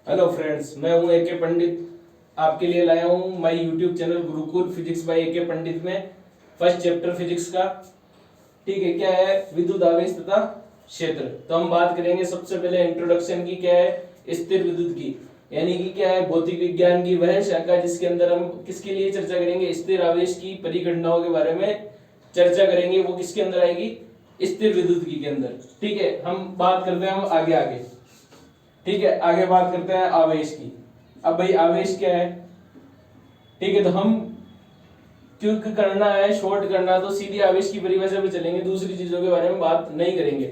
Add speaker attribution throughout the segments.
Speaker 1: Hello friends, मैं हूं एके पंडित। आपके लिए लाया हूं my YouTube channel Gurukul physics by AK Pandit में फर्स्ट चैप्टर फिजिक्स का। ठीक है, क्या है? विद्युत आवेश तथा क्षेत्र। तो हम बात करेंगे सबसे पहले इंट्रोडक्शन की। क्या है? स्थिर विद्युत की, यानी कि क्या है? भौतिक विज्ञान की वह शाखा जिसके अंदर हम किसके लिए चर्चा करेंगे? स्थिर आवेश की परिघटनाओं के बारे में चर्चा करेंगे। वो किसके अंदर आएगी? स्थिर विद्युत की के अंदर। ठीक है, हम बात करते हैं हम आगे आगे। ठीक है, आगे बात करते हैं आवेश की। अब भाई आवेश क्या है? ठीक है, तो हम क्विक करना है, शॉर्ट करना है, तो सीधी आवेश की परिभाषा पे चलेंगे, दूसरी चीजों के बारे में बात नहीं करेंगे।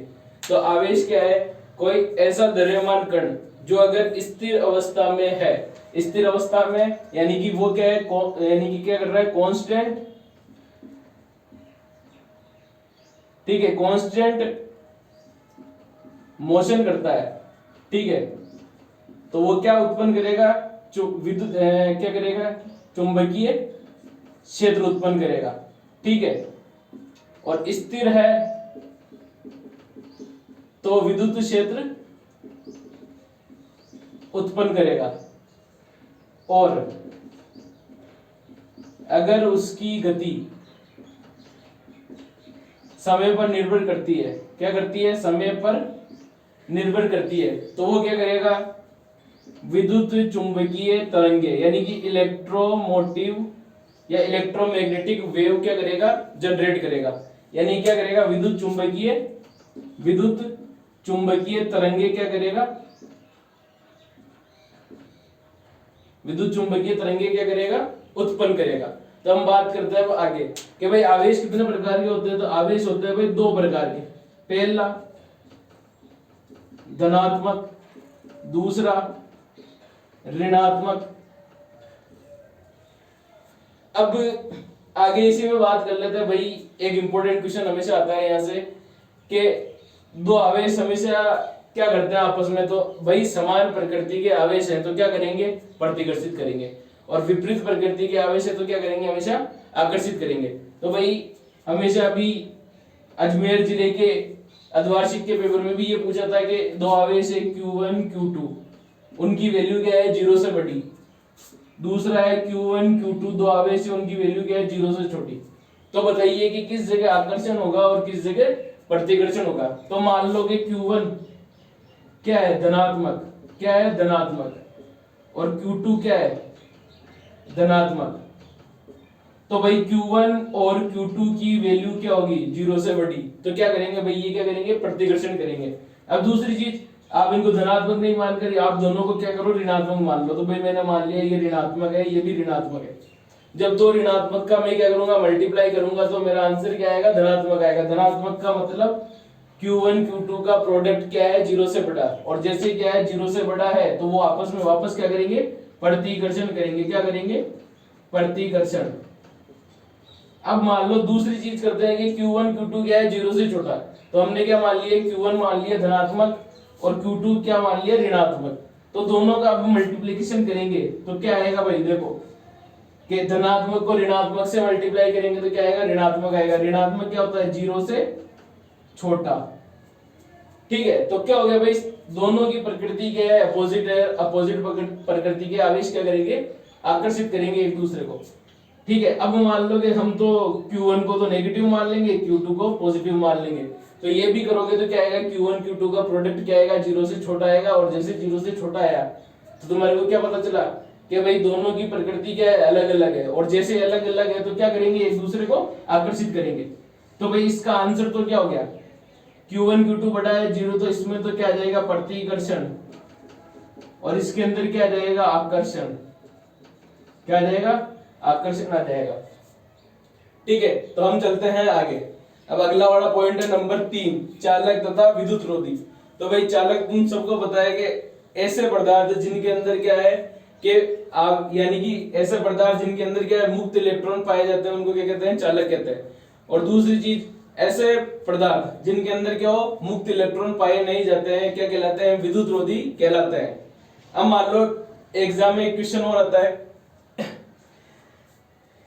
Speaker 1: तो आवेश क्या है? कोई ऐसा द्रव्यमान कण जो अगर स्थिर अवस्था में है, स्थिर अवस्था में यानी कि वो क्या है? यानी कि क्या कर रहा है? कांस्टेंट। ठीक है, कांस्टेंट मोशन करता है। ठीक है, तो वो क्या उत्पन्न करेगा? विद्युत क्या करेगा? चुंबकीय क्षेत्र उत्पन्न करेगा। ठीक है, और स्थिर है तो विद्युत क्षेत्र उत्पन्न करेगा। और अगर उसकी गति समय पर निर्भर करती है, क्या करती है? समय पर निर्भर करती है, तो वो क्या करेगा? विद्युत चुंबकीय तरंगे यानी कि इलेक्ट्रोमोटिव या इलेक्ट्रोमैग्नेटिक वेव क्या करेगा? जनरेट करेगा। यानी क्या करेगा? विद्युत चुंबकीय तरंगे क्या करेगा? विद्युत चुंबकीय तरंगे क्या करेगा? उत्पन्न करेगा। तो हम बात करते हैं आगे कि भाई आवेश कितने प्रकार के होते हैं। तो आवेश होते हैं भाई दो प्रकार के। पहला धनात्मक, दूसरा ऋणात्मक। अब आगे इसी में बात कर लेते हैं भाई। एक इंपॉर्टेंट क्वेश्चन हमेशा आता है यहां से कि दो आवेश हमेशा क्या करते हैं आपस में? तो भाई समान प्रकृति के आवेश हैं तो क्या करेंगे? प्रतिकर्षित करेंगे। और विपरीत प्रकृति के आवेश है तो क्या करेंगे? हमेशा आकर्षित करेंगे। तो भाई हमेशा अभी अजमेर जिले के अर्धवार्षिक के पेपर में भी ये पूछा था कि दो आवेश है Q1 Q2, उनकी वैल्यू क्या है? 0 से बड़ी। दूसरा है Q1 Q2, दो आवेश है, उनकी वैल्यू क्या है? 0 से छोटी। तो बताइए कि किस जगह आकर्षण होगा और किस जगह प्रतिकर्षण होगा। तो मान लो कि Q1 क्या है? धनात्मक। क्या है? धनात्मक। और Q2 क्या है? धनात्मक। तो भाई Q1 और Q2 की वैल्यू क्या होगी? 0 से बड़ी। तो क्या करेंगे भाई? ये क्या करेंगे? प्रतिकर्षण करेंगे। अब दूसरी चीज, आप इनको धनात्मक नहीं मानकर आप दोनों को क्या करो? ऋणात्मक मान लो। तो भाई मैंने मान लिया ये ऋणात्मक है, ये भी ऋणात्मक है। जब दो ऋणात्मक का मैं क्या करूंगा? मल्टीप्लाई करूंगा, तो मेरा आंसर क्या आएगा? धनात्मक आएगा। धनात्मक का मतलब Q1 Q2 का प्रोडक्ट क्या है? 0 से बड़ा। और जैसे क्या है? 0 से बड़ा है तो वो आपस में वापस क्या करेंगे? प्रतिकर्षण करेंगे। क्या करेंगे? प्रतिकर्षण। अब मान लो दूसरी चीज करते हैं कि Q1 Q2 क्या है? 0 से छोटा। तो हमने क्या मान लिया? Q1 मान लिया धनात्मक और Q2 क्या मान लिया? ऋणात्मक। तो दोनों का अब मल्टीप्लिकेशन करेंगे तो क्या आएगा भाई? देखो कि धनात्मक को ऋणात्मक से मल्टीप्लाई करेंगे तो क्या आएगा? ऋणात्मक आएगा। ऋणात्मक क्या होता है? 0 से छोटा। ठीक है, तो क्या हो गया भाई? दोनों की प्रकृति क्या है? अपोजिट है। अपोजिट प्रकृति के आवेश क्या करेंगे? आकर्षित करेंगे एक दूसरे को। ठीक है, अब मान लो कि हम तो Q1 को तो नेगेटिव मान लेंगे, Q2 को पॉजिटिव मान लेंगे। तो ये भी करोगे तो क्या आएगा? Q1 Q2 का प्रोडक्ट क्या आएगा? 0 से छोटा आएगा। और जैसे 0 से छोटा आया तो तुम्हारे को क्या पता चला कि भाई दोनों की प्रकृति क्या है? अलग अलग है। और जैसे अलग अलग है तो क्या करेंगे? एक दूसरे को आकर्षित करेंगे। तो भाई इसका आंसर तो क्या हो गया? Q1 Q2 बड़ा है 0, तो इसमें तो क्या आ जाएगा? प्रतिकर्षण। और इसके अंदर क्या आ जाएगा? आकर्षण। क्या आ जाएगा? आकर्षण आ जाएगा। ठीक है, तो हम चलते हैं आगे। अब अगला वाला पॉइंट है नंबर 3, चालक तथा विद्युत रोधी। तो भाई चालक तुम सबको पता है कि ऐसे पदार्थ जिनके अंदर क्या है कि आप यानी कि ऐसे पदार्थ जिनके अंदर क्या है? मुक्त इलेक्ट्रॉन पाए जाते हैं, उनको क्या कहते हैं? चालक कहते हैं। और दूसरी चीज, ऐसे पदार्थ जिनके अंदर क्या हो? मुक्त इलेक्ट्रॉन पाए नहीं जाते हैं, क्या कहलाते हैं? विद्युत रोधी कहलाते हैं। अब मान लो एग्जाम में एक क्वेश्चन और आता है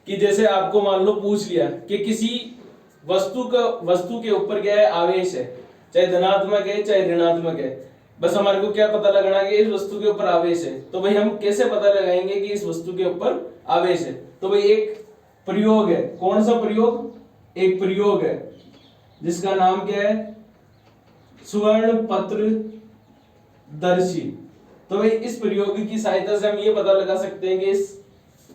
Speaker 1: कि जैसे आपको मान लो पूछ लिया कि किसी वस्तु के ऊपर क्या है? आवेश है, चाहे धनात्मक है चाहे ऋणात्मक है। बस हमारे को क्या पता लगाना है कि इस वस्तु के ऊपर आवेश है। तो भाई हम कैसे पता लगाएंगे कि इस वस्तु के ऊपर आवेश है? तो भाई एक प्रयोग है। कौन सा प्रयोग? एक प्रयोग है जिसका नाम क्या है? स्वर्ण पत्र दर्शी। तो भाई इस प्रयोग की सहायता से हम ये पता लगा सकते हैं कि इस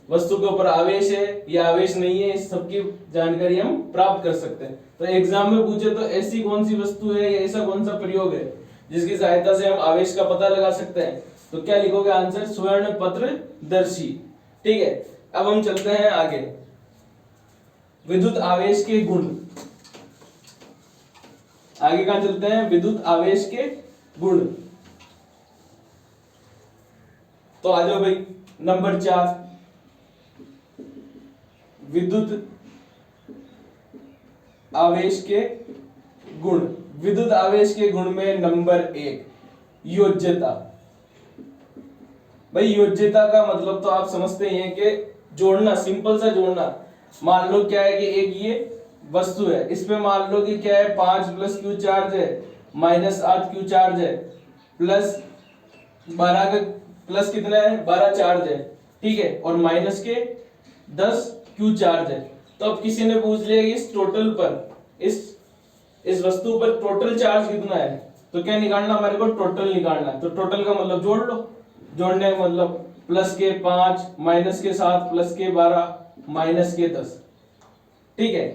Speaker 1: वस्तु के ऊपर आवेश है या आवेश नहीं है, इस सबकी जानकारी हम प्राप्त कर सकते हैं। तो एग्जाम में पूछे तो ऐसी कौन सी वस्तु है या ऐसा कौन सा प्रयोग है जिसकी सहायता से हम आवेश का पता लगा सकते हैं? तो क्या लिखोगे आंसर? स्वर्ण पत्र दर्शी। ठीक है, अब हम चलते हैं आगे। विद्युत आवेश के गुण। आगे कहां चलते हैं? विद्युत आवेश के गुण। तो आ जाओ भाई, नंबर 4 विद्युत आवेश के गुण। विद्युत आवेश के गुण में नंबर 1 योज्यता। भाई योज्यता का मतलब तो आप समझते ही हैं कि जोड़ना, सिंपल सा जोड़ना। मान लो क्या है कि एक ये वस्तु है, इस पे मान लो कि क्या है 5 प्लस क्यू चार्ज है, माइनस 8 क्यू चार्ज है, प्लस 12 का प्लस कितना है 12 चार्ज है, ठीक है, और माइनस के 10 क्यू चार्ज है। तो अब किसी ने पूछ लिया कि इस टोटल पर इस वस्तु पर टोटल चार्ज कितना है, तो क्या निकालना? हमारे को टोटल निकालना है। तो टोटल का मतलब जोड़ लो। जोड़ने का मतलब प्लस के 5 माइनस के 7 प्लस के 12 माइनस के 10। ठीक है,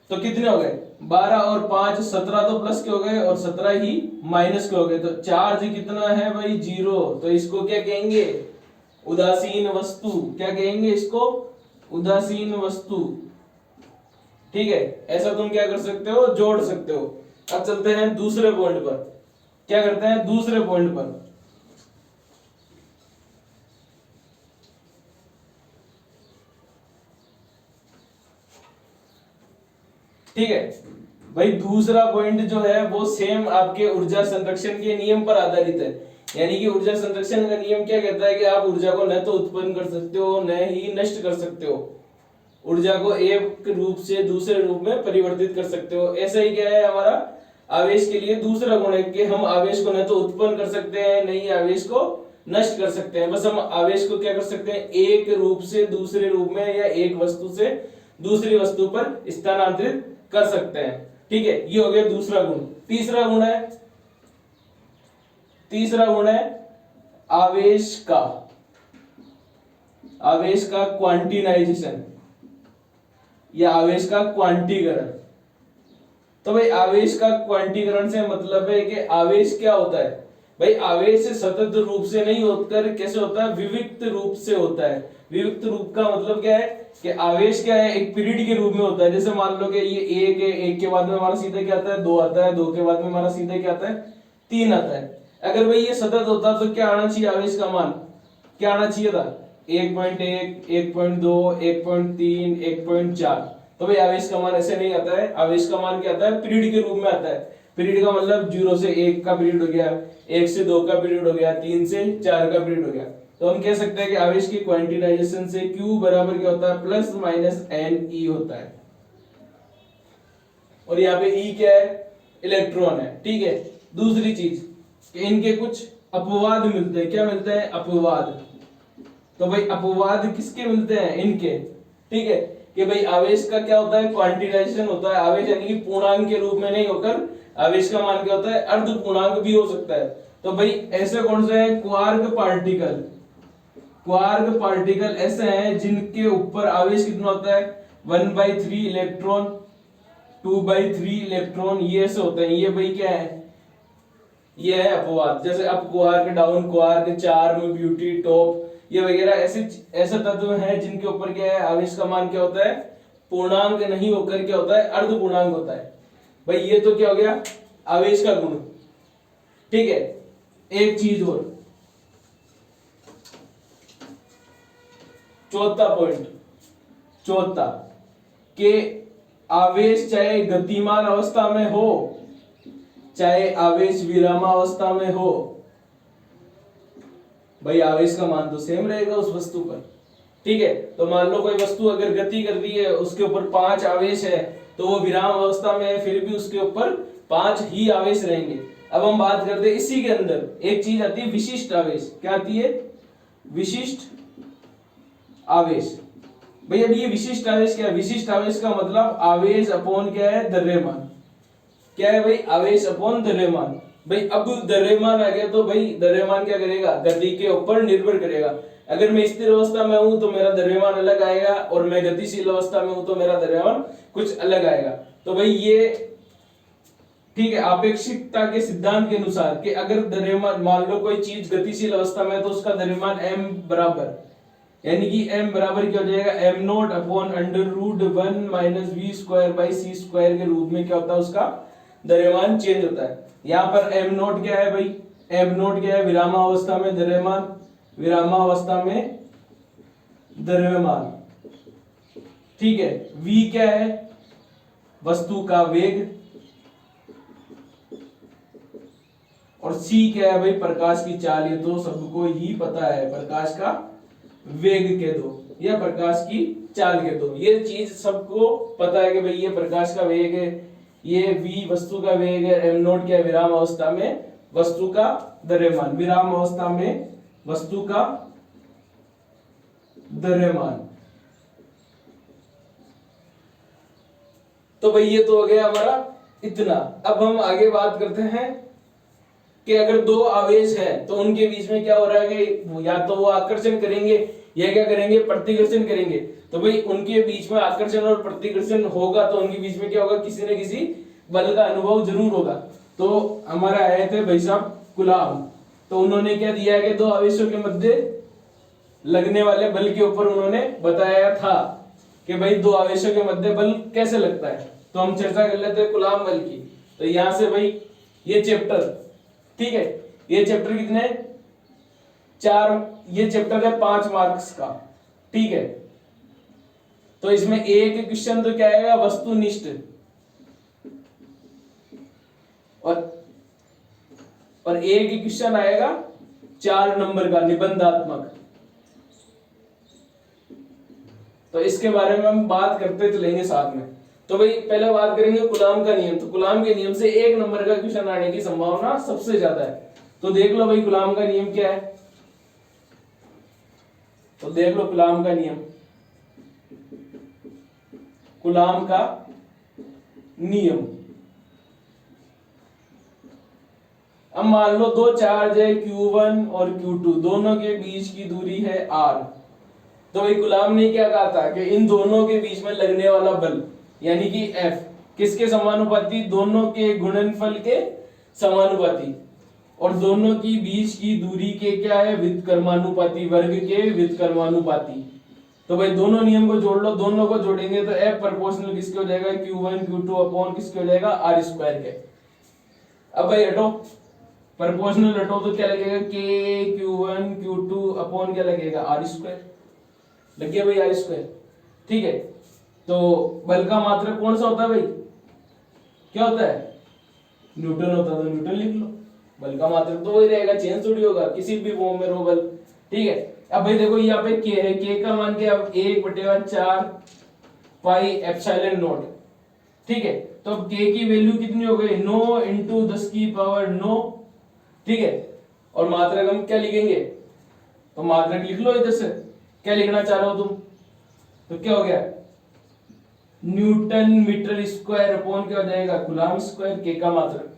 Speaker 1: तो कितने हो गए? 12 और 5 17 तो प्लस के हो गए और 17 ही माइनस के हो गए। तो चार्ज कितना है भाई? 0। तो इसको क्या कहेंगे? उदासीन वस्तु। क्या कहेंगे इसको? उदासीन वस्तु। ठीक है, ऐसा तुम क्या कर सकते हो? जोड़ सकते हो। अब चलते हैं दूसरे पॉइंट पर। क्या करते हैं दूसरे पॉइंट पर? ठीक है भाई, दूसरा पॉइंट जो है वो सेम आपके ऊर्जा संरक्षण के नियम पर आधारित है। यानी कि ऊर्जा संरक्षण का नियम क्या कहता है कि आप ऊर्जा को न तो उत्पन्न कर सकते हो न ही नष्ट कर सकते हो। ऊर्जा को एक रूप से दूसरे रूप में परिवर्तित कर सकते हो। ऐसा ही क्या है हमारा आवेश के लिए दूसरा गुण है कि हम आवेश को न तो उत्पन्न कर सकते हैं न ही आवेश को नष्ट कर सकते हैं। बस हम आवेश को क्या कर सकते हैं? एक रूप से दूसरे रूप में या एक वस्तु से दूसरी वस्तु पर स्थानांतरित कर सकते हैं। ठीक है, ये हो गया दूसरा गुण। तीसरा गुण है आवेश का क्वांटिनाइजेशन या आवेश का क्वांटीकरण। तो भाई आवेश का क्वांटीकरण से मतलब है कि आवेश क्या होता है? भाई आवेश सतत रूप से नहीं होकर कैसे होता है? विविक्त रूप से होता है। विविक्त रूप का मतलब क्या है कि आवेश क्या है? एक पीरियड के रूप में होता है। जैसे मान लो कि ये एक है, एक के बाद में हमारा सीधा क्या आता है? 2 आता है, 2 के बाद में हमारा सीधा क्या आता है? 3 आता है। अगर भाई ये सतत होता तो क्या आना चाहिए? आवेश का मान क्या आना चाहिए था? 1.1, 1.2, 1.3, 1.4। तो भाई आवेश का मान ऐसे नहीं आता है। आवेश का मान क्या आता है? पीरियड के रूप में आता है। पीरियड का मतलब 0 से 1 का पीरियड हो गया, 1 से 2 का पीरियड हो गया, 3 से 4 का पीरियड हो गया। तो हम कह सकते हैं कि आवेश की क्वांटिनाइजेशन से Q बराबर क्या होता है? प्लस माइनस NE होता है। और यहाँ पे E क्या है? इलेक्ट्रॉन है। ठीक है, दूसरी चीज कि इनके कुछ अपवाद मिलते हैं। क्या मिलते हैं? अपवाद। तो भाई अपवाद किसके मिलते हैं? इनके। ठीक है, कि भाई आवेश का क्या होता है? क्वांटिनाइजेशन होता है। आवेश यानी कि पूर्णांक के रूप में नहीं होकर आवेश का मान क्या होता है? अर्ध पूर्णांक भी हो सकता है। तो भाई ऐसे कौन से हैं? क्वार्क पार्टिकल ऐसे हैं जिनके ऊपर आवेश कितना होता है? 1/3 इलेक्ट्रॉन, 2/3 इलेक्ट्रॉन, ये ऐसे होते हैं। ये भाई क्या है? ये है अपवाद। जैसे up quark, down quark, charm, beauty, top, ये वगैरह ऐसे तत्व हैं जिनके ऊपर क्या है? आवेश का मान क्या होता है? पूर्णांक नहीं होकर क्या होता है? अर्ध पूर्णांक होता है। भाई ये तो क्या हो गया? आवेश का गुण। ठीक है, एक चीज और, चौथा पॉइंट, कि आवेश चाहे गतिमान अवस्था में हो चाहे आवेश विरामावस्था में हो, भाई आवेश का मान तो सेम रहेगा उस वस्तु पर। ठीक है, तो मान लो कोई वस्तु अगर गति कर रही है, उसके ऊपर 5 आवेश है, तो वो विराम अवस्था में है, फिर भी उसके ऊपर 5 ही आवेश रहेंगे। अब हम बात करते हैं इसी के अंदर एक चीज आती है विशिष्ट आवेश। क्या आती है? विशिष्ट आवेश। भाई अब ये विशिष्ट आवेश क्या है? विशिष्ट आवेश का मतलब आवेश अपॉन क्या है? द्रव्यमान। क्या है भाई? आवेश अपॉन द्रव्यमान। भाई अब द्रव्यमान आ गया तो भाई द्रव्यमान क्या करेगा? गति के ऊपर निर्भर करेगा। अगर मैं स्थिर अवस्था में हूं तो मेरा द्रव्यमान अलग आएगा, और मैं गतिशील अवस्था में हूं तो मेरा द्रव्यमान कुछ अलग आएगा। तो भाई ये ठीक है, आपेक्षिकता के सिद्धांत के अनुसार कि अगर द्रव्यमान, मान लो कोई चीज गतिशील अवस्था में है तो उसका द्रव्यमान m बराबर, यानी कि m बराबर क्या हो जाएगा? m naught upon under root 1 minus v square by c square के रूप में क्या होता है? उसका द्रव्यमान चेंज होता है। यहाँ पर m नॉट क्या है भाई? m नॉट क्या है? विरामावस्था में द्रव्यमान, विरामावस्था में द्रव्यमान। ठीक है, v क्या है? वस्तु का वेग, और c क्या है भाई? प्रकाश की चाल। ये तो सबको ही पता है, प्रकाश का वेग कह दो या प्रकाश की चाल कह दो, ये चीज सबको पता है कि भाई ये प्रकाश का वेग है, ये v वस्तु का वेग है, m नॉट क्या है? विराम अवस्था में वस्तु का द्रव्यमान, विराम अवस्था में वस्तु का द्रव्यमान। तो भाई ये तो हो गया हमारा इतना। अब हम आगे बात करते हैं कि अगर दो आवेश है तो उनके बीच में क्या हो रहा है कि या तो वो आकर्षण करेंगे या क्या करेंगे? प्रतिकर्षण करेंगे। तो भाई उनके बीच में आकर्षण और प्रतिकर्षण होगा तो उनके बीच में क्या होगा? किसी न किसी बल का अनुभव जरूर होगा। तो हमारे आए थे भाई साहब कूलाम, तो उन्होंने क्या दिया है कि दो आवेशों के मध्य लगने वाले बल के ऊपर उन्होंने बताया था कि भाई दो आवेशों के मध्य बल कैसे लगता है। तो हम चर्चा कर लेते हैं कूलाम बल की। तो यहां से भाई ये चैप्टर, ठीक है, ये चैप्टर कितने? 4, ये चैप्टर है 5 मार्क्स का। ठीक है, तो इसमें एक क्वेश्चन तो क्या आएगा? वस्तुनिष्ठ, और एक क्वेश्चन आएगा 4 नंबर का निबंधात्मक। तो इसके बारे में हम बात करते चलेंगे साथ में। तो भाई पहले बात करेंगे कूलाम का नियम। तो कूलाम के नियम से 1 नंबर का क्वेश्चन आने की संभावना सबसे ज्यादा है। तो देख लो भाई कूलाम का नियम क्या है। तो देख लो कूलाम का नियम, कूलाम का नियम। अब मान लो दो चार्ज है Q1 और Q2, दोनों के बीच की दूरी है R। तो भाई कूलाम ने क्या कहा था कि इन दोनों के बीच में लगने वाला बल यानी कि F किसके समानुपाती? दोनों के गुणनफल के समानुपाती, और दोनों की बीच की दूरी के क्या है? व्युत्क्रमानुपाती, वर्ग के व्युत्क्रमानुपाती। तो भाई दोनों नियम को जोड़ लो, दोनों को जोड़ेंगे तो F प्रोपोर्शनल किसके हो जाएगा? Q1 Q2 अपॉन किसके हो जाएगा? R स्क्वायर के। अब भाई हटो, प्रोपोर्शनल हटो तो क्या लगेगा? K Q1 Q2 अपॉन क्या लगेगा? R square. लग गया भाई R स्क्वायर। ठीक है, तो बल का मात्रक कौन सा होता है भाई? क्या होता है? न्यूटन होता है, तो न्यूटन लिख लो। बल का मात्रक तो वही रहेगा, चेंज थोड़ी होगा, किसी भी फॉर्म में रो बल। ठीक है, अब भाई देखो यहाँ पे K है, K का मान क्या? 1/4 पाई एप्सिलॉन नॉट। ठीक है, तो अब K की वैल्यू कितनी हो गई? 9 इंटू 10 की पावर 9। ठीक है, और मात्रक हम क्या लिखेंगे? तो मात्रक लिख लो इधर से, क्या लिखना चाह रहे हो तुम? तो क्या हो गया? न्यूटन मीटर स्क्वायर अपॉन क्या हो जाएगा? कूलाम स्क्वायर, K का मात्रक।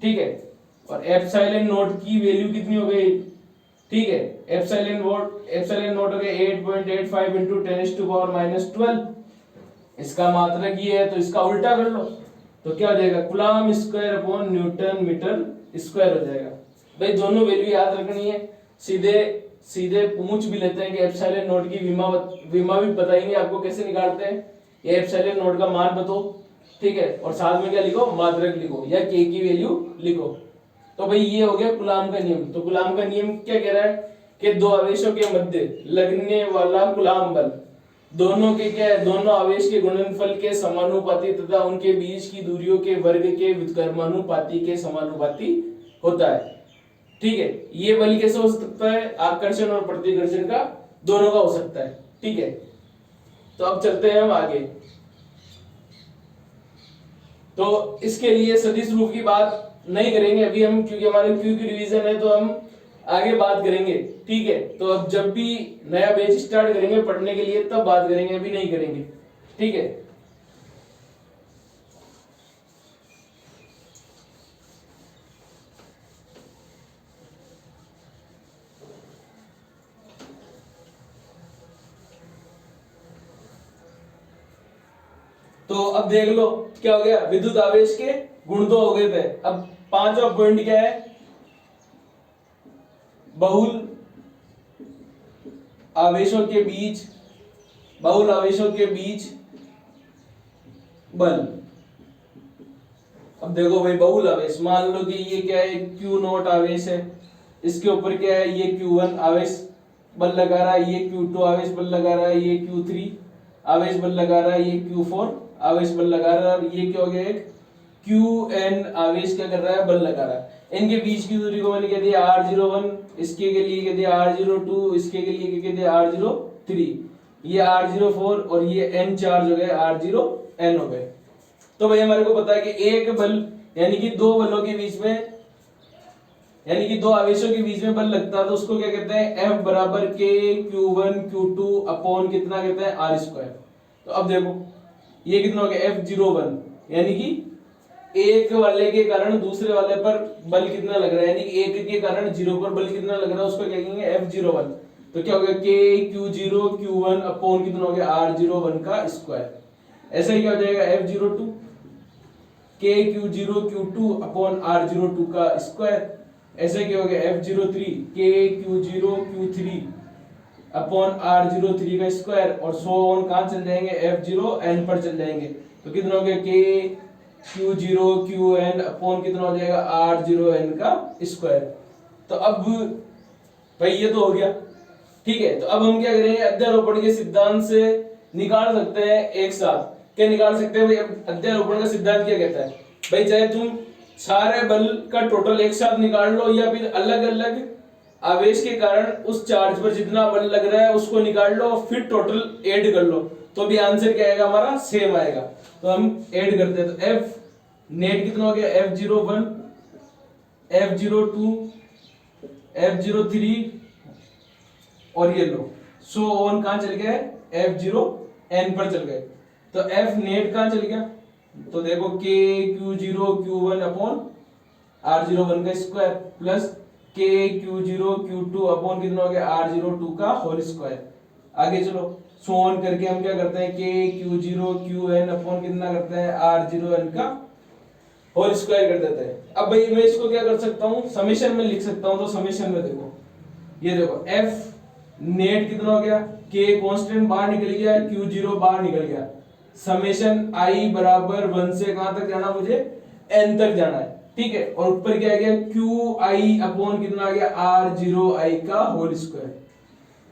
Speaker 1: ठीक है, और एप्सिलॉन नॉट की वैल्यू कितनी हो गई? ठीक है, एप्सिलॉन नॉट हो गया 8.85 इंटू 10⁻⁻12। इसका मात्रक ये है, तो इसका उल्टा कर लो तो क्या हो जाएगा? Coulomb square upon newton metre square हो जाएगा। भाई दोनों वैल्यू याद रखनी है। सीधे सीधे पूछ भी लेते हैं कि एप्सिलॉन नॉट की विमा भी बताएंगे आपको कैसे निकालते हैं। ये एप्सिलॉन नॉट का मान बताओ, ठीक है, और साथ में क्या लिखो? मात्रक लिखो या K की वैल्यू लिखो। तो भाई ये हो गया कूलाम का नियम। तो कूलाम का नियम क्या कह रहा है कि दो आवेशों के मध्य लगने वाला कूलाम बल दोनों के क्या है? दोनों आवेश के गुणनफल के समानुपाती तथा उनके बीच की दूरियों के वर्ग के व्युत्क्रमानुपाती के समानुपाती होता है। ठीक है, ये बल कैसे हो सकता है? आकर्षण और प्रतिकर्षण का दोनों का हो सकता है। ठीक है, तो अब चलते हैं हम आगे। तो इसके लिए सदिश रूप की बात नहीं करेंगे अभी हम, क्योंकि हमारे क्यू की डिवीजन है, तो हम आगे बात करेंगे। ठीक है, तो अब जब भी नया बैच स्टार्ट करेंगे पढ़ने के लिए तब बात करेंगे, अभी नहीं करेंगे। ठीक है, तो अब देख लो क्या हो गया, विद्युत आवेश के गुण तो हो गए थे। अब पांचवा पॉइंट क्या है, बहुल आवेशों के बीच, बहुल आवेशों के बीच बल। अब देखो भाई, बहुल आवेश, मान लो कि ये क्या है, क्यू नॉट आवेश है, इसके ऊपर क्या है, ये Q1 आवेश बल लगा रहा है, ये Q2 आवेश बल लगा रहा है, ये Q3 आवेश बल लगा रहा है, ये Q4 आवेश बल लगा रहा है, और ये क्या हो गया, एक Qn आवेश क्या कर रहा है, बल लगा रहा है। इनके बीच की दूरी को मैंने कह दिया R01, इसके के लिए कह दिया R02, इसके के लिए कह दिया R03, ये R04 और ये N चार्ज हो गए, R0N हो गए। तो भाई हमारे को पता है कि एक बल यानी कि दो बलों के बीच में, यानी कि दो आवेशों के बीच में बल लगता है, तो उसको क्या कहते हैं, F बराबर K Q1 Q2 अपॉन कितना कहते हैं, R स्क्वायर। तो अब देखो ये कितना हो गया, F01, यानी कि एक वाले के कारण दूसरे वाले पर बल कितना लग रहा है, यानी कि एक के कारण जीरो पर बल कितना लग रहा है, उसको क्या कहेंगे, F01। तो क्या हो गया, K Q0 Q1 अपॉन कितना हो गया, R01 का स्क्वायर। ऐसा ही क्या हो जाएगा, F02 K Q0 Q2 upon R02 का स्क्वायर। ऐसे क्या हो गया, F03 K Q0 Q3 upon R03 का स्क्वायर, और सो ऑन कहां चल जाएंगे, F0N पर चल जाएंगे। तो कितना हो गया, K Q0 QN अपॉन कितना हो जाएगा, R0N का स्क्वायर। तो अब भाई ये तो हो गया। ठीक है, तो अब हम क्या करेंगे, अध्यारोपण के सिद्धांत से निकाल सकते हैं एक साथ। क्या निकाल सकते हैं भाई, अध्यारोपण का सिद्धांत क्या कहता है भाई, चाहे तुम सारे बल का टोटल एक साथ निकाल लो, या फिर अलग अलग आवेश के कारण उस चार्ज पर जितना बल लग रहा है उसको निकाल लो, फिर टोटल ऐड कर लो, तो भी आंसर क्या आएगा, हमारा सेम आएगा। तो हम ऐड करते हैं, तो F नेट कितना हो गया, F01 F02 F03 और ये लो, सो ऑन कहां चल गया, F0N पर चल गए। तो F नेट कहां चल गया, तो देखो K Q0 Q1 upon R01 का square plus K Q0 Q2 upon कितना हो गया, R02 का होल स्क्वायर। आगे चलो, सो ऑन करके हम क्या करते हैं, K Q0 QN अपॉन कितना करते हैं, R0N का होल स्क्वायर कर देते हैं। अब भाई मैं इसको क्या कर सकता हूं, समेशन में लिख सकता हूं। तो समेशन में देखो, ये देखो F नेट कितना हो गया, K कांस्टेंट बाहर निकल गया, Q0 बाहर निकल गया, समेशन I बराबर 1 से कहां तक जाना, मुझे N तक जाना है। ठीक है, और ऊपर क्या आ गया, QI अपॉन कितना आ गया, R0I का होल स्क्वायर।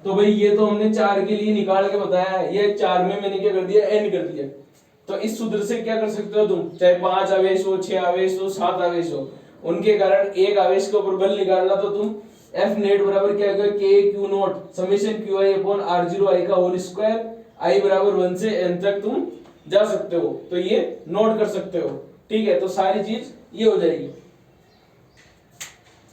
Speaker 1: तो भाई ये तो हमने 4 के लिए निकाल के बताया है, ये 4 में मैंने क्या कर दिया, N कर दिया। तो इस सूत्र से क्या कर सकते हो तुम, चाहे 5 आवेश हो, 6 आवेश हो, 7 आवेश हो, उनके कारण एक आवेश के ऊपर बल निकालना, तो तुम F नेट बराबर क्या होगा, K Q not summation QI upon R0I का होल स्क्वायर, I बराबर 1 से N तक तुम जा सकते हो। तो ये नोट कर सकते हो। ठीक है, तो सारी चीज ये हो जाएगी।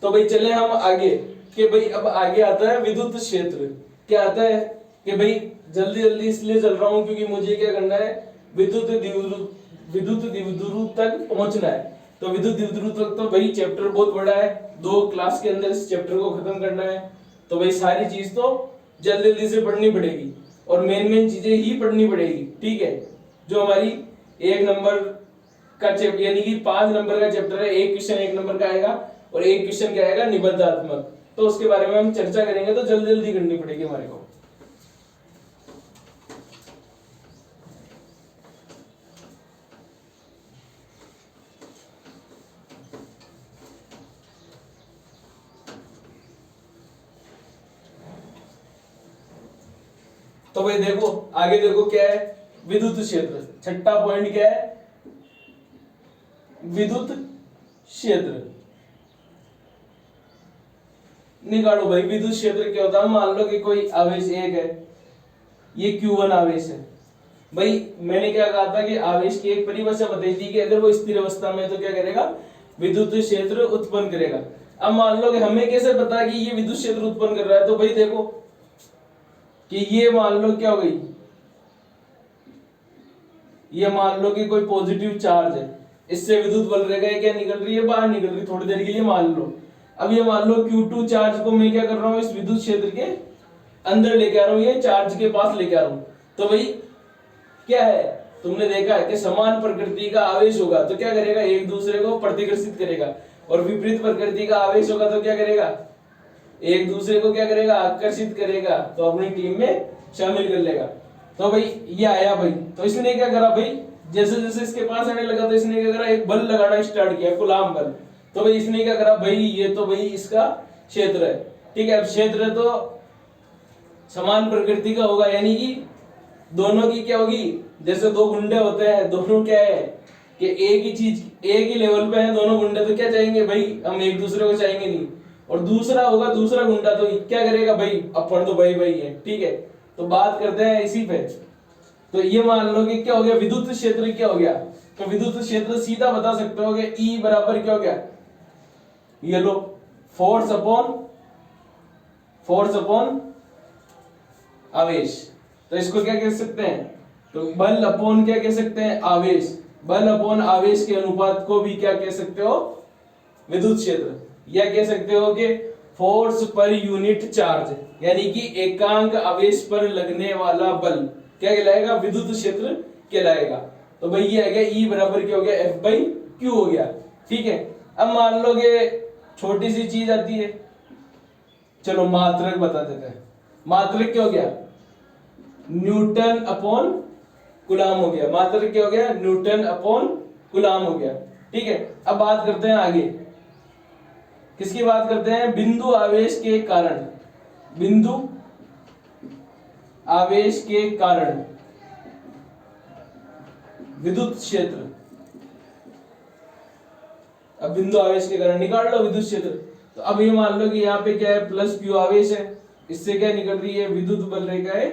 Speaker 1: तो भाई चले हम आगे, कि भाई अब आगे आता है विद्युत क्षेत्र। क्या आता है कि भाई जल्दी जल्दी इसलिए चल रहा हूं क्योंकि मुझे क्या करना है, विद्युत द्विध्रुव तक पहुंचना है। तो विद्युत द्विध्रुव तक तो भाई चैप्टर बहुत बड़ा है, 2 क्लास के अंदर इस चैप्टर को खत्म करना है। तो भाई सारी चीज तो जल्दी जल्दी से पढ़नी पड़ेगी, और मेन मेन चीजें ही पढ़नी पड़ेगी। ठीक है, जो हमारी 1 नंबर का चैप्टर यानी कि 5 नंबर का चैप्टर है, एक क्वेश्चन 1 नंबर का आएगा और एक क्वेश्चन क्या आएगा, निबंधात्मक। तो उसके बारे में हम चर्चा करेंगे, तो जल्दी जल्दी करनी पड़ेगी हमारे को। तो भाई देखो आगे देखो क्या है, विद्युत क्षेत्र। छठा पॉइंट क्या है, विद्युत क्षेत्र निकालो भाई। विद्युत क्षेत्र क्या होता है, मान लो कि कोई आवेश एक है, ये Q1 आवेश है। भाई मैंने क्या कहा था कि आवेश की एक परिभाषा बताई थी कि अगर वो स्थिर अवस्था में है तो क्या करेगा, विद्युत क्षेत्र उत्पन्न करेगा। अब मान लो कि हमें कैसे पता कि ये विद्युत क्षेत्र उत्पन्न कर रहा है, तो भाई देखो कि ये मान लो क्या हो गई, ये मान लो कि कोई पॉजिटिव चार्ज है, इससे विद्युत बल रहेगा, ये क्या निकल रही है, बाहर निकल रही है थोड़ी देर के लिए मान लो। अब ये मान लो Q2 चार्ज को मैं क्या कर रहा हूँ, इस विद्युत क्षेत्र के अंदर लेके आ रहा हूँ, ये चार्ज के पास लेके आ रहा हूँ। तो भाई क्या है, तुमने देखा है कि समान प्रकृति का आवेश होगा तो क्या करेगा, एक दूसरे को प्रतिकर्षित करेगा, और विपरीत प्रकृति का आवेश होगा तो क्या करेगा, एक दूसरे को क्या करेगा, आकर्षित करेगा, तो अपनी टीम में शामिल कर लेगा। तो भाई ये आया भाई, तो इसने क्या करा भाई, जैसे जैसे इसके पास आने लगा तो इसने क्या करा, एक बल लगाना स्टार्ट किया, कूलाम बल। तो भाई इसने क्या करा भाई, ये तो भाई इसका क्षेत्र है, ठीक है। अब क्षेत्र तो समान प्रकृति का होगा, यानी कि दोनों की क्या होगी, जैसे दो गुंडे होते हैं, दोनों क्या है कि एक ही चीज, एक ही लेवल पे हैं दोनों गुंडे, तो क्या चाहेंगे भाई, हम एक दूसरे को चाहेंगे नहीं। और दूसरा होगा दूसरा गुंडा, तो क्या करेगा भाई, अपन तो भाई भाई है, ठीक है। तो बात करते हैं इसी पे। तो ये मान लो कि क्या हो गया, विद्युत क्षेत्र क्या हो गया, तो विद्युत क्षेत्र सीधा बता सकते हो कि E बराबर क्या हो गया, ये लो फोर्स अपॉन आवेश। तो इसको क्या कह सकते हैं, तो बल अपॉन क्या कह सकते हैं, आवेश। बल अपॉन आवेश के अनुपात को भी क्या कह सकते हो, विद्युत क्षेत्र। या कह सकते हो कि फोर्स पर यूनिट चार्ज, यानी कि एकांक आवेश पर लगने वाला बल क्या कहलाएगा, विद्युत क्षेत्र कहलाएगा। तो भाई ये आ गया E बराबर क्या हो गया, F/Q हो गया, ठीक है। अब मान लो कि छोटी सी चीज आती है, चलो मात्रक बता देते हैं। मात्रक क्या हो गया, न्यूटन अपॉन कूलाम हो गया। मात्रक क्या हो गया, न्यूटन अपॉन कूलाम हो गया, ठीक है। अब बात करते हैं आगे, किसकी बात करते हैं, बिंदु आवेश के कारण, बिंदु आवेश के कारण विद्युत क्षेत्र। अब बिंदु आवेश के कारण निकाल लो विद्युत क्षेत्र। तो अब ये मान लो कि यहाँ पे क्या है, प्लस Q आवेश है, इससे क्या निकल रही है, विद्युत बल रेखा है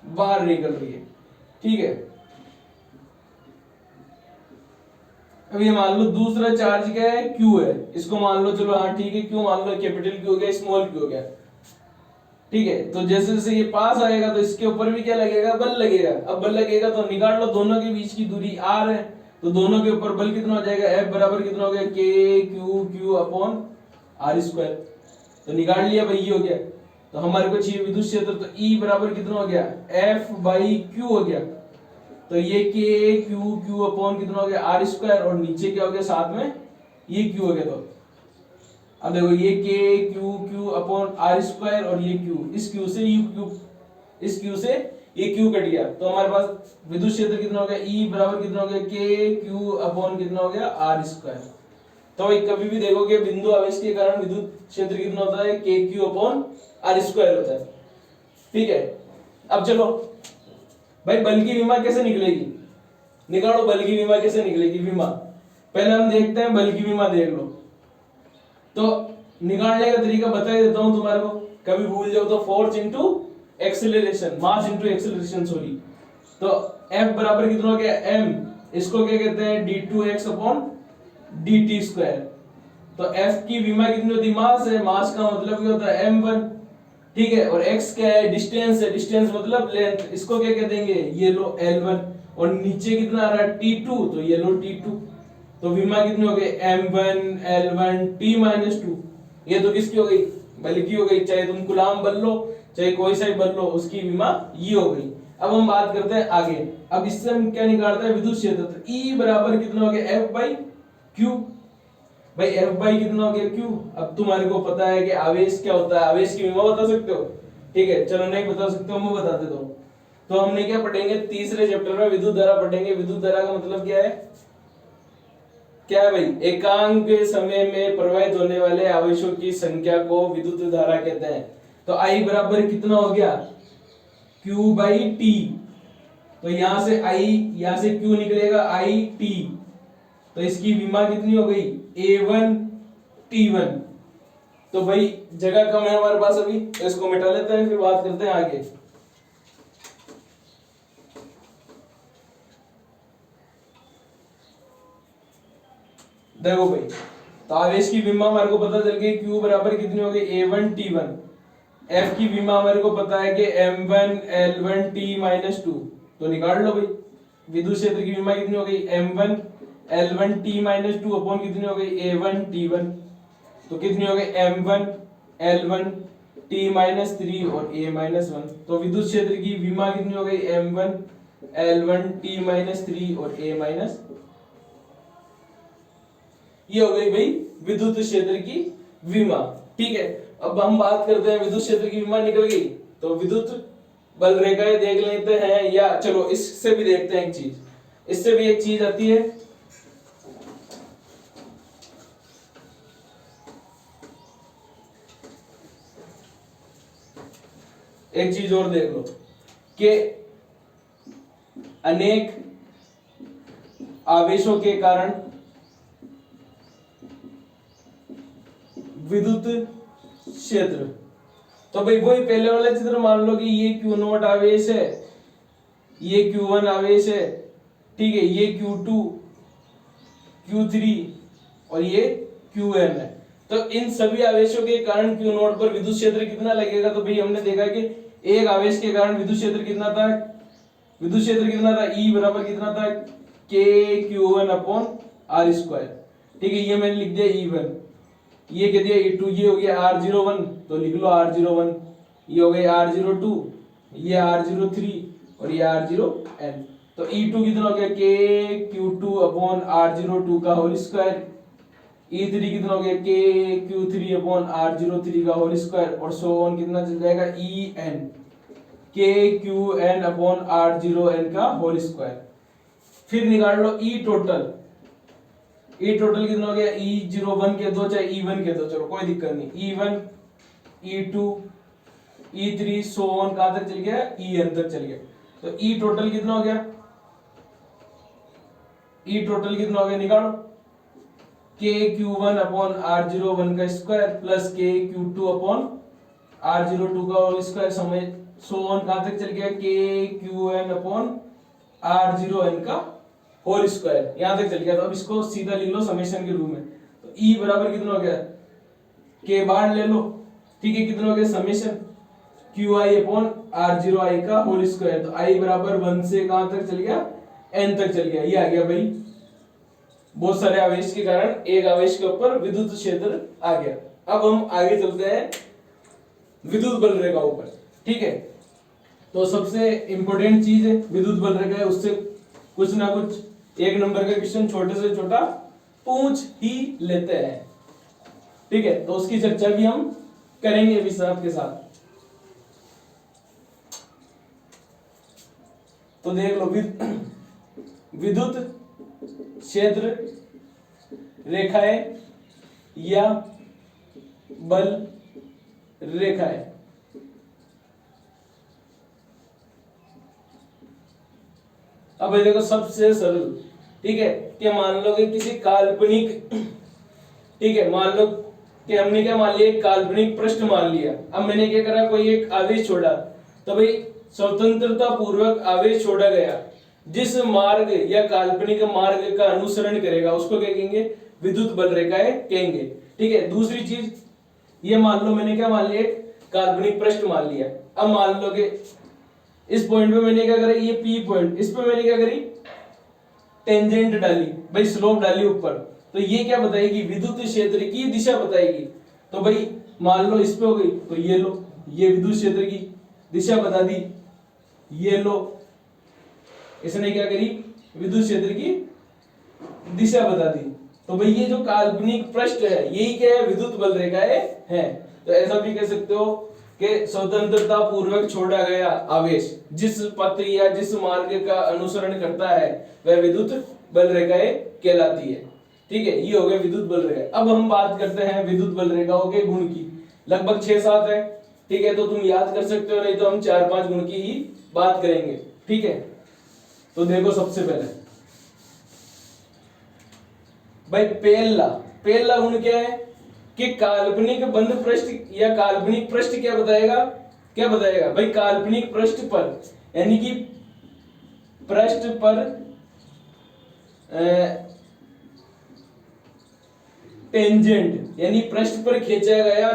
Speaker 1: बाहर निकल रही है, ठीक है। अब ये मान लो दूसरा चार्ज क्या है, Q है, इसको मान लो, चलो हाँ ठीक है, Q मान लो, कैपिटल Q हो गया, स्मॉल q हो गया, ठीक है। तो जैसे जैसे ये पास आएगा तो इसके ऊपर भी क्या लगेगा, बल लगेगा। अब बल लगेगा तो निकाल लो, दोनों के बीच की दूरी r है, तो दोनों के ऊपर बल कितना हो जाएगा, F बराबर कितना हो गया, Q अपॉन r स्क्वायर। तो निकाल लिया भाई, ये हो गया। तो हमारे को चाहिए विद्युत क्षेत्र, तो E बराबर कितना हो गया, F/Q हो गया। तो ये Q अपॉन कितना हो गया, r स्क्वायर, और नीचे क्या हो गया साथ में, ये Q हो गया। तो अब देखो ये Q अपॉन r स्क्वायर, और ये Q, इस Q से U, इस Q से ये Q कट गया, तो हमारे पास विद्युत क्षेत्र कितना हो गया, E बराबर कितना हो गया, Q अपॉन कितना हो गया, r स्क्वायर। तो भाई कभी भी देखोगे बिंदु आवेश के कारण विद्युत क्षेत्र कितना होता है, Q अपॉन r स्क्वायर होता है, ठीक है। अब चलो भाई बल की विमा कैसे निकलेगी, निकालो बल की विमा कैसे निकलेगी, विमा पहले हम देखते हैं, बल की विमा देख लो। तो निकालने का तरीका बता ही देता हूं तुम्हारे को, कभी भूल जाओ तो force into acceleration, mass into acceleration, sorry. तो F बराबर कितना हो गया, m, इसको क्या कहते हैं, d2x अपॉन dt स्क्वायर। तो F की विमा कितनी होती है, मास है, मास का मतलब क्या होता है, m1, ठीक है। और x क्या है, डिस्टेंस है, डिस्टेंस मतलब लेंथ, इसको क्या कह देंगे, ये लो L1। और नीचे कितना आ रहा है, T2, तो ये लो T2। तो विमा कितनी हो गई, m1 L1 T-2। ये तो किसकी हो गई, बल की हो गई, चाहे तुम कूलाम बल लो चाहे कोई सा बल लो, उसकी विमा ये हो गई। अब हम बात करते हैं आगे, अब इससे हम क्या निकालते हैं, विद्युत क्षेत्र। तो E बराबर कितना हो गया, F/Q। भाई F/ कितना हो गया, Q। अब तुम्हारे को पता है कि आवेश क्या होता है, आवेश की विमा बता सकते हो, ठीक है। चलो नहीं बता सकते हो, मैं बता देता हूं। तो हमने क्या पढ़ेंगे, तीसरे चैप्टर में विद्युत धारा पढ़ेंगे। विद्युत धारा का मतलब क्या है, क्या है भाई, एकांक समय में प्रवाहित होने वाले आवेशों की संख्या को विद्युत धारा कहते हैं। तो I बराबर कितना हो गया, Q/T। तो यहां से I, यहां से Q निकलेगा IT। तो इसकी विमा कितनी हो गई, A1 T1। तो भाई जगह कम है हमारे पास अभी, तो इसको मिटा लेते हैं, फिर बात करते हैं आगे। देखो भाई, तो आवेश की विमा हमारे को पता चल गई Q बराबर कितनी हो गई A1 T1। F की विमा हमारे को पता है कि M1 L1 T माइनस 2। तो निकाल लो भाई, विद्युत क्षेत्र की विमा कितनी हो गई M1 L1 T minus 2 upon कितनी हो गई A1 T1। तो कितनी हो गई M1 L1 T माइनस 3 और A माइनस 1। तो विद्युत क्षेत्र की विमा कितनी हो गई M1 L1 T माइनस 3 और A माइनस। ये हो गई भाई विद्युत क्षेत्र की विमा। ठीक है, अब हम बात करते हैं विद्युत क्षेत्र की विमा निकल गई, तो विद्युत बल रेखाएं देख लेते हैं, या चलो इससे भी देखते हैं एक चीज, इससे भी एक चीज आती है। एक चीज और देख लो कि अनेक आवेशों के कारण विद्युत क्षेत्र, तो भाई वही पहले वाला चित्र मान लो कि ये Q0 आवेश है, ये Q1 आवेश है, ठीक है, ये Q2 Q3 और ये Qn है। तो इन सभी आवेशों के कारण Q0 पर विद्युत क्षेत्र कितना लगेगा? तो भाई हमने देखा कि एक आवेश के कारण विद्युत क्षेत्र कितना था, विद्युत क्षेत्र कितना था, E बराबर कितना था K Q1 upon R square. ठीक है, ये मैंने लिख दिया E1, ये कह दिया E2, ये हो गया R01, तो लिख लो R01, ये हो गया R02, ये R03 और ये R0n। तो E2 कितना हो गया K Q2 अपॉन R02 का होल स्क्वायर, E3 कितना हो गया K Q3 अपॉन R03 का होल स्क्वायर, और सो ऑन कितना चल जाएगा En K Qn upon R0n का होल स्क्वायर। फिर निकाल लो E टोटल, E टोटल कितना हो गया E01 के दो चाहे E1 के दो, चलो कोई दिक्कत नहीं, E1 E2 E3 so on कहां तक चल गया, En तक चल गया। तो E टोटल कितना हो गया, E टोटल कितना हो गया निकालो, K Q1 अपॉन R01 का square plus K Q2 upon R02 का होल स्क्वायर, समय सो ऑन कहां तक चल गया, K Qn अपॉन R0n का होल स्क्वायर यहां तक चल गया। तो अब इसको सीधा लिख लो समेशन के रूप में। तो E बराबर कितना हो गया, K बार ले लो, ठीक है, कितना हो गया समेशन QI अपॉन R0I का होल स्क्वायर। तो I बराबर 1 से कहां तक चल गया, N तक चल गया। ये आ गया भाई बहुत सारे आवेश के कारण एक आवेश के ऊपर विद्युत क्षेत्र आ गया। अब हम आगे चलते हैं विद्युत बल रेखाओं पर। ठीक है, तो सबसे इंपॉर्टेंट चीज है विद्युत बल रेखा है, उससे कुछ ना कुछ एक नंबर का क्वेश्चन छोटे से छोटा पूछ ही लेते हैं। ठीक है, तो उसकी चर्चा भी हम करेंगे अभी साथ के साथ। तो देख लो विद्युत क्षेत्र रेखाएं या बल रेखाएं। अब देखो सबसे सरल, ठीक है, कि मान लो कि किसी काल्पनिक, ठीक है, मान लो कि हमने क्या मान लिया, एक काल्पनिक पृष्ठ मान लिया। अब मैंने क्या करा, कोई एक आवेश छोड़ा, तो भाई स्वतंत्रता पूर्वक आवेश छोड़ा गया, जिस मार्ग या काल्पनिक मार्ग का अनुसरण करेगा उसको क्या कहेंगे, विद्युत बल रेखाएं कहेंगे। ठीक है, दूसरी चीज ये मान लो मैंने क्या मान लिया, एक काल्पनिक पृष्ठ मान लिया। अब मान लो कि इस पॉइंट पे मैंने क्या करा, ये P पॉइंट, इस पे मैंने क्या करी, टेंजेंट डाली, भाई स्लोप डाली ऊपर, तो ये क्या बताएगी, विद्युत क्षेत्र की दिशा बताएगी। तो भाई मान लो इस पे हो गई, तो ये लो, ये विद्युत क्षेत्र की दिशा बता दी, ये लो, इसने क्या करी, विद्युत क्षेत्र की दिशा बता दी। तो भाई ये जो काल्पनिक पृष्ठ है यही क्या है, विद्युत बल रेखाएं हैं। तो ऐसा भी कह सकते हो कि स्वतंत्रता पूर्वक छोड़ा गया आवेश जिस पथ या जिस मार्ग का अनुसरण करता है वह विद्युत बल रेखाएं कहलाती है। ठीक है, ये हो गया विद्युत बल रेखा। अब हम बात करते हैं विद्युत बल रेखाओं के गुण की, लगभग 6-7 है। ठीक है, तो तुम याद कर सकते हो, नहीं तो हम 4-5 गुण की ही बात करेंगे। ठीक है, तो देखो सबसे पहले भाई पहला गुण क्या है कि काल्पनिक बंद पृष्ठ या काल्पनिक पृष्ठ क्या बताएगा भाई, काल्पनिक पृष्ठ पर, यानी कि पृष्ठ पर टेंजेंट यानी पृष्ठ पर खींचा गया,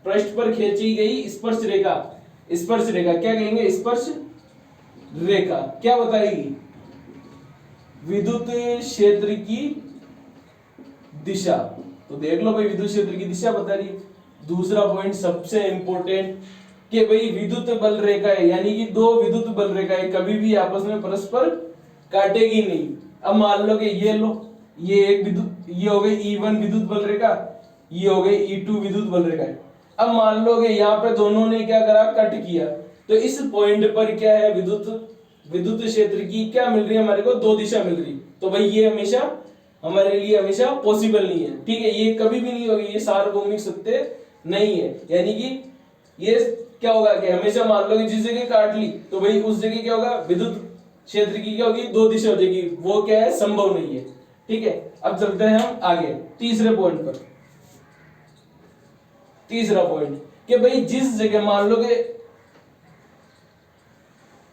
Speaker 1: पृष्ठ पर खींची गई स्पर्श रेखा, स्पर्श रेखा क्या कहेंगे, स्पर्श रेखा क्या बताएगी, विद्युत क्षेत्र की दिशा। तो देख लो भाई विद्युत क्षेत्र की दिशा बता रही है। दूसरा पॉइंट सबसे इंपॉर्टेंट कि भाई विद्युत बल रेखाएं यानी कि दो विद्युत बल रेखाएं कभी भी आपस में परस्पर काटेगी नहीं। अब मान लो कि ये लो, ये एक विद्युत, ये हो गई E1 विद्युत बल रेखा, ये हो गई E2 विद्युत बल रेखा। अब मान लो कि यहाँ पे दोनों ने क्या करा, कट किया, तो इस पॉइंट पर क्या है, विद्युत क्षेत्र की क्या मिल रही है हमारे को, दो दिशा मिल रही। तो भाई ये हमेशा हमारे लिए हमेशा पॉसिबल नहीं है, ठीक है, ये कभी भी नहीं होगी, ये सार्वभौमिक सत्य नहीं है। यानी कि ये क्या होगा कि हमेशा मान लो कि जिस जगह काट ली तो भाई उस जगह क्या होगा, विद्युत क्षेत्र की क्या होगी, दो दिशा हो जाएगी, वो क्या है, संभव नहीं है। ठीक है, अब चलते हैं हम आगे तीसरे पॉइंट पर। तीसरा पॉइंट कि भाई जिस जगह मान लो कि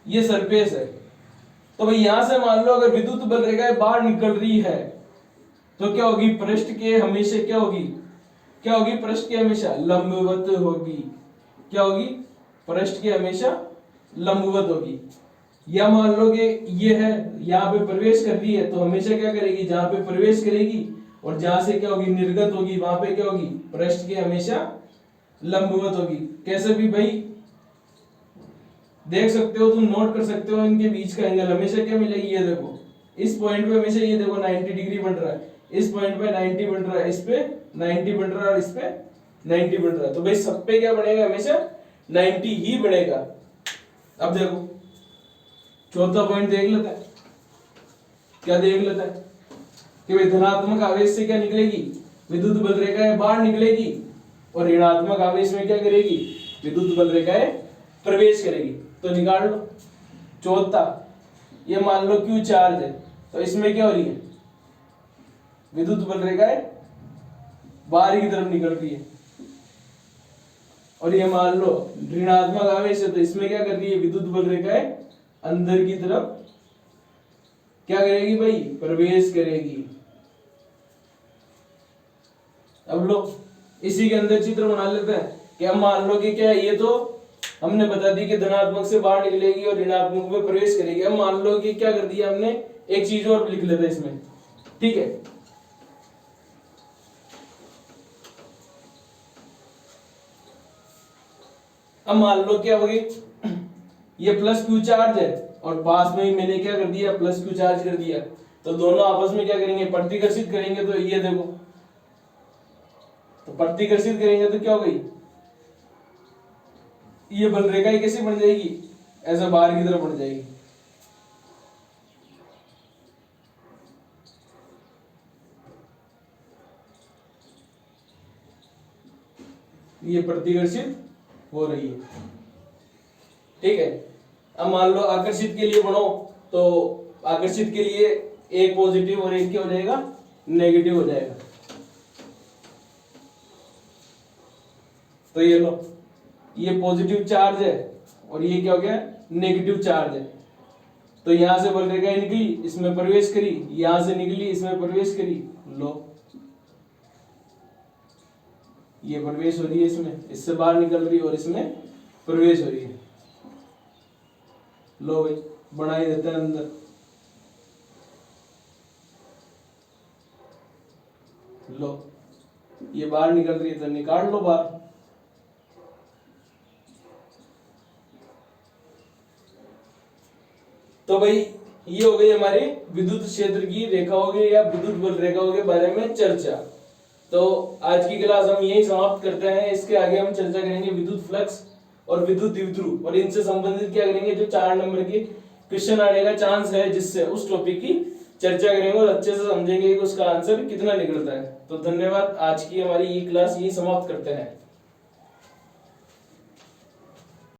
Speaker 1: ये सरफेस है, तो भाई यहां से मान लो अगर विद्युत बल रेखा बाहर निकल रही है तो क्या होगी, पृष्ठ के हमेशा क्या होगी, क्या होगी, पृष्ठ के हमेशा लंबवत होगी। क्या होगी, पृष्ठ के हमेशा लंबवत होगी। या मान लो कि ये है, यहाँ पे प्रवेश कर रही है तो हमेशा क्या करेगी, जहां पे प्रवेश करेगी और जहां से क्या होगी, निर्गत होगी, वहां पे क्या होगी, पृष्ठ के हमेशा लंबवत होगी। कैसे भी भाई देख सकते हो, तुम नोट कर सकते हो, इनके बीच का एंगल हमेशा क्या मिलेगी, ये देखो इस पॉइंट पे हमेशा ये देखो 90 डिग्री बन रहा है, इस पॉइंट पे 90 बन रहा है, इस पे 90 बन रहा है और इस पे 90 बन रहा है। तो भाई सब पे क्या बनेगा, हमेशा 90 ही बनेगा। अब देखो चौथा पॉइंट देख लेते हैं, क्या देख लेते हैं कि भाई धनात्मक आवेश से क्या निकलेगी, विद्युत बल रेखाएं बाहर निकलेगी और ऋणात्मक आवेश में क्या करेगी, विद्युत बल रेखाएं प्रवेश करेगी। तो निकाल लो। चौथा, ये मान लो Q चार्ज है, तो इसमें क्या हो रही है, विद्युत बल रेखाएं बाहर की तरफ निकल रही है। और ये मान लो ऋणात्मक आवेश है, तो इसमें क्या कर रही है, विद्युत बल रेखाएं अंदर की तरफ क्या करेगी भाई, प्रवेश करेगी। अब लो इसी के अंदर चित्र बना लेते हैं कि हम मान लो कि क्या है, ये तो हमने बता दी कि धनात्मक से बाहर निकलेगी और ऋणात्मक में प्रवेश करेगी। अब मान लो कि क्या कर दिया हमने, एक चीज और लिख लेते हैं इसमें, ठीक है। अब मान लो क्या होगी, ये प्लस Q चार्ज है और पास में ही मैंने क्या कर दिया, प्लस Q चार्ज कर दिया, तो दोनों आपस में क्या करेंगे, प्रतिकर्षित करेंगे। तो ये देखो, तो प्रतिकर्षित करेंगे तो क्या हो गई, ये बल रेखा कैसी बन जाएगी, ऐसा बाहर की तरफ बढ़ जाएगी। ये प्रतिकर्षित हो रही है, ठीक है। अब मान लो आकर्षित के लिए बढ़ो, तो आकर्षित के लिए एक पॉजिटिव और एक क्या हो जाएगा, नेगेटिव हो जाएगा। तो ये लो, ये पॉजिटिव चार्ज है और ये क्या हो गया, नेगेटिव चार्ज है। तो यहां से बल रेखा निकली, इसमें प्रवेश करी, यहां से निकली, इसमें प्रवेश करी, लो ये प्रवेश हो रही है इसमें, इससे बाहर निकल रही है और इसमें प्रवेश हो रही है। लो भाई बना ही देते हैं अंदर, लो ये बाहर निकल रही है तो निकाल लो बाहर। तो भाई ये हो गई हमारी विद्युत क्षेत्र की रेखाओं के या विद्युत बल रेखाओं के बारे में चर्चा। तो आज की क्लास हम यही समाप्त करते हैं। इसके आगे हम चर्चा करेंगे विद्युत फ्लक्स और विद्युत द्विध्रुव, और इनसे संबंधित क्या करेंगे, जो 4 नंबर के क्वेश्चन आने का चांस है, जिससे उस टॉपिक की चर्चा करेंगे और अच्छे से समझेंगे कि उसका आंसर कितना निकलता है। तो धन्यवाद, आज की हमारी ये क्लास यही समाप्त करते हैं।